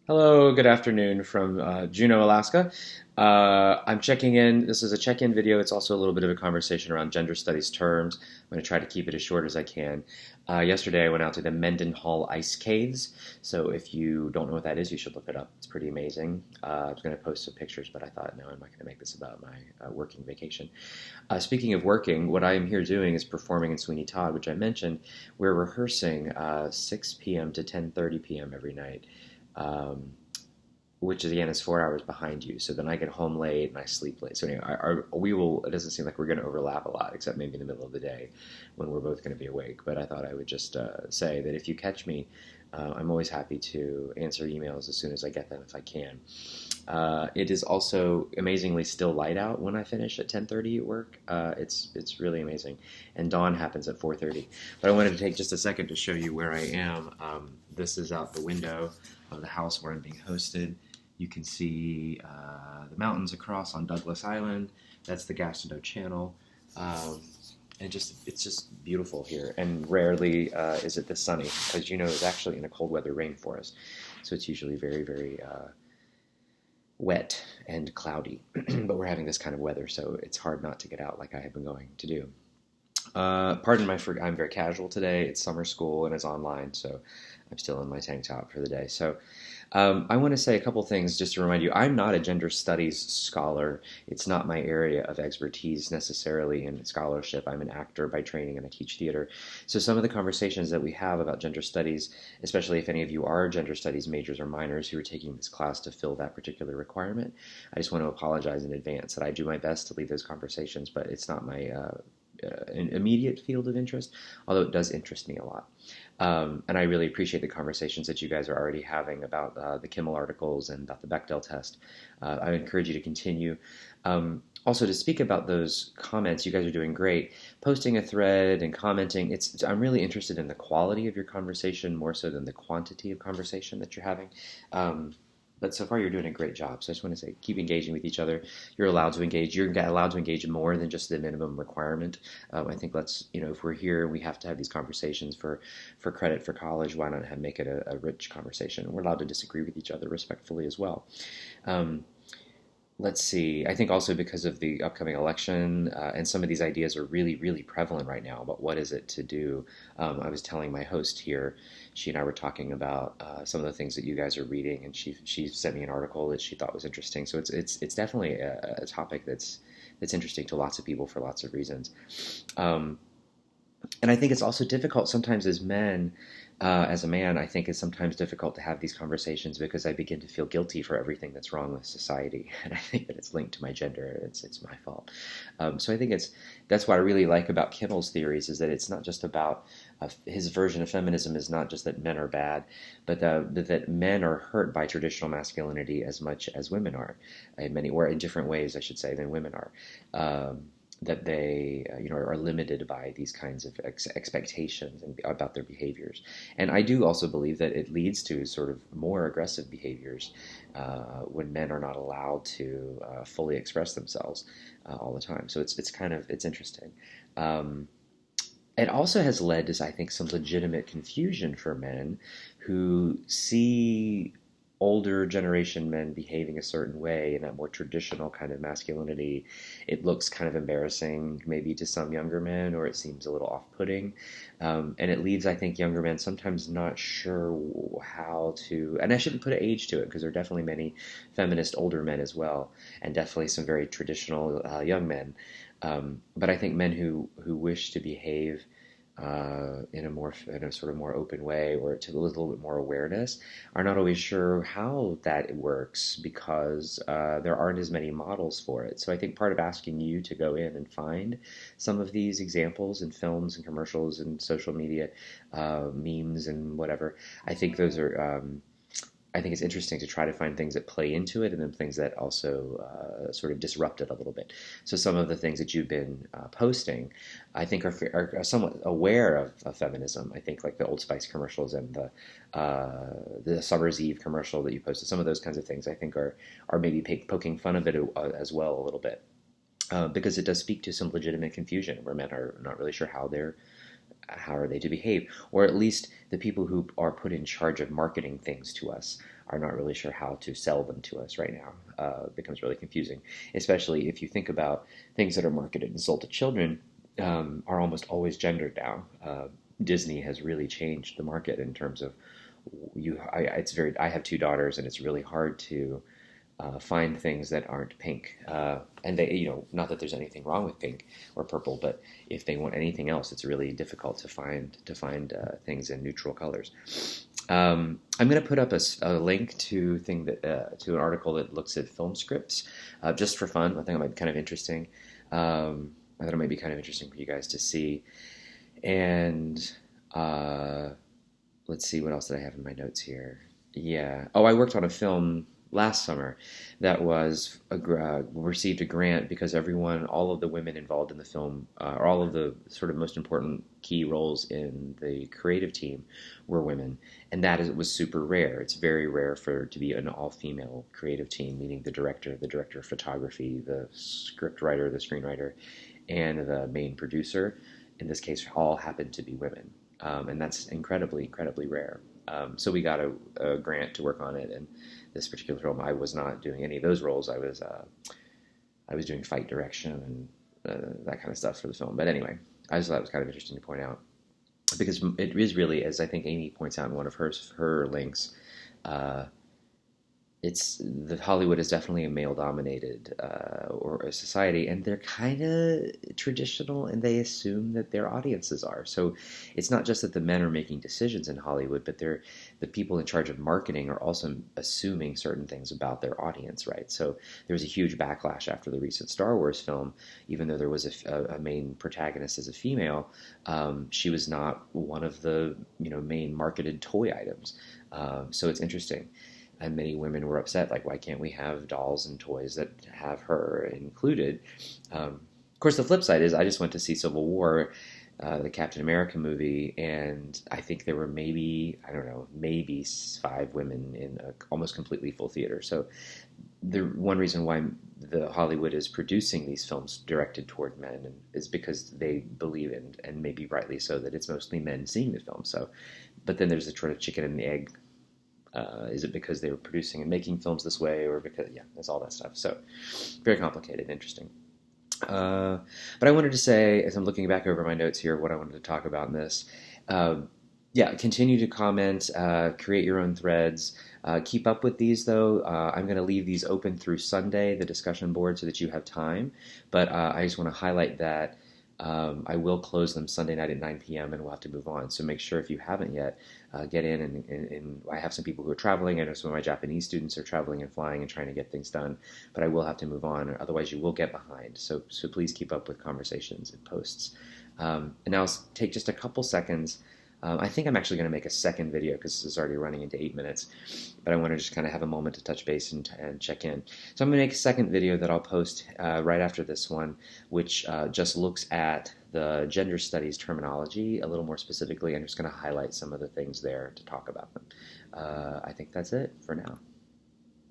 Hello, good afternoon from Juneau, Alaska. I'm checking in. This is a check-in video. It's also a little bit of a conversation around gender studies terms. I'm going to try to keep it as short as I can. Yesterday, I went out to the Mendenhall Ice Caves. So if you don't know what that is, you should look it up. It's pretty amazing. I was going to post some pictures, but I thought, no, I'm not going to make this about my working vacation. Speaking of working, what I am here doing is performing in Sweeney Todd, which I mentioned. We're rehearsing 6 p.m. to 10:30 p.m. every night. Um, which again is 4 hours behind you. So then I get home late and I sleep late. So anyway, we will. It doesn't seem like we're going to overlap a lot, except maybe in the middle of the day when we're both going to be awake. But I thought I would just say that if you catch me, I'm always happy to answer emails as soon as I get them if I can. It is also amazingly still light out when I finish at 10:30 at work. It's really amazing, and dawn happens at 4:30. But I wanted to take just a second to show you where I am. This is out the window of the house where I'm being hosted. You can see the mountains across on Douglas Island. That's the Gastineau Channel. And it's just beautiful here. And rarely is it this sunny, because it's actually in a cold weather rainforest. So it's usually very, very wet and cloudy. But we're having this kind of weather, so it's hard not to get out like I have been going to do. I'm very casual today. It's summer school and it's online, so I'm still in my tank top for the day. So I want to say a couple things just to remind you. I'm not a gender studies scholar. It's not my area of expertise necessarily in scholarship. I'm an actor by training and I teach theater. So some of the conversations that we have about gender studies, especially if any of you are gender studies majors or minors who are taking this class to fill that particular requirement, I just want to apologize in advance that I do my best to lead those conversations, but it's not my an immediate field of interest, although it does interest me a lot. And I really appreciate the conversations that you guys are already having about the Kimmel articles and about the Bechdel test. I encourage you to continue. Also, to speak about those comments, you guys are doing great. Posting a thread and commenting, I'm really interested in the quality of your conversation more so than the quantity of conversation that you're having. But so far, you're doing a great job. So I just want to say, keep engaging with each other. You're allowed to engage. You're allowed to engage more than just the minimum requirement. I think if we're here, we have to have these conversations for credit for college. Why not make it a rich conversation? We're allowed to disagree with each other respectfully as well. Um, let's see. I think also because of the upcoming election and some of these ideas are really, really prevalent right now about what is it to do. I was telling my host here, she and I were talking about some of the things that you guys are reading, and she sent me an article that she thought was interesting. So it's definitely a topic that's interesting to lots of people for lots of reasons. Um, and I think it's also difficult sometimes as men. As a man, I think it's sometimes difficult to have these conversations because I begin to feel guilty for everything that's wrong with society, and I think that it's linked to my gender. It's my fault. So I think that's what I really like about Kimmel's theories is that it's not just about his version of feminism is not just that men are bad, but that men are hurt by traditional masculinity as much as women are, or in different ways, I should say, than women are. That they are limited by these kinds of expectations about their behaviors. And I do also believe that it leads to sort of more aggressive behaviors when men are not allowed to fully express themselves all the time. So it's interesting. Um, it also has led to, I think, some legitimate confusion for men who see older generation men behaving a certain way in that more traditional kind of masculinity. It looks kind of embarrassing maybe to some younger men, or it seems a little off-putting. And it leaves, I think, younger men sometimes not sure how to, and I shouldn't put an age to it because there are definitely many feminist older men as well, and definitely some very traditional young men. But I think men who wish to behave in a sort of more open way or to a little bit more awareness are not always sure how that works because there aren't as many models for it. So I think part of asking you to go in and find some of these examples in films and commercials and social media memes and whatever, I think those are I think it's interesting to try to find things that play into it and then things that also sort of disrupt it a little bit. So some of the things that you've been posting, I think are somewhat aware of feminism. I think like the Old Spice commercials and the Summer's Eve commercial that you posted, some of those kinds of things I think are maybe poking fun of it as well a little bit. Because it does speak to some legitimate confusion where men are not really sure how are they to behave, or at least the people who are put in charge of marketing things to us are not really sure how to sell them to us right now. It becomes really confusing, especially if you think about things that are marketed and sold to children are almost always gendered now. Disney has really changed the market in terms of it's very. I have two daughters, and it's really hard to find things that aren't pink. And they, not that there's anything wrong with pink or purple, but if they want anything else, it's really difficult to find things in neutral colors. I'm going to put up a link to to an article that looks at film scripts, just for fun. I think it might be kind of interesting. I thought it might be kind of interesting for you guys to see. And let's see, what else did I have in my notes here? Yeah. Oh, I worked on a film last summer that was received a grant because all of the women involved in the film, or all of the sort of most important key roles in the creative team were women, and was super rare. It's very rare to be an all-female creative team, meaning the director of photography, the script writer, the screenwriter, and the main producer. In this case, all happened to be women, and that's incredibly, incredibly rare. So we got a grant to work on it, and this particular film, I was not doing any of those roles. I was doing fight direction and that kind of stuff for the film. But anyway, I just thought it was kind of interesting to point out because it is really, as I think Amy points out in one of her links, Hollywood is definitely a male-dominated or a society, and they're kind of traditional, and they assume that their audiences are. So it's not just that the men are making decisions in Hollywood, but the people in charge of marketing are also assuming certain things about their audience, right? So there was a huge backlash after the recent Star Wars film. Even though there was a main protagonist as a female, she was not one of the main marketed toy items. So it's interesting. And many women were upset, like, why can't we have dolls and toys that have her included? Of course, the flip side is I just went to see Civil War, the Captain America movie, and I think there were maybe 5 women in a almost completely full theater. So the one reason why the Hollywood is producing these films directed toward men is because they believe in, and maybe rightly so, that it's mostly men seeing the film. So, but then there's the sort of chicken and the egg. Is it because they were producing and making films this way, or because, there's all that stuff. So very complicated, interesting. But I wanted to say, as I'm looking back over my notes here, what I wanted to talk about in this. Continue to comment, create your own threads. Keep up with these, though. I'm going to leave these open through Sunday, the discussion board, so that you have time. But I just want to highlight that I will close them Sunday night at 9 p.m. and we'll have to move on. So make sure, if you haven't yet, get in. And I have some people who are traveling. I know some of my Japanese students are traveling and flying and trying to get things done. But I will have to move on, otherwise you will get behind. So please keep up with conversations and posts. And now I'll take just a couple seconds. I think I'm actually going to make a second video because this is already running into 8 minutes, but I want to just kind of have a moment to touch base and check in. So I'm going to make a second video that I'll post right after this one, which just looks at the gender studies terminology a little more specifically, and just going to highlight some of the things there to talk about them. I think that's it for now.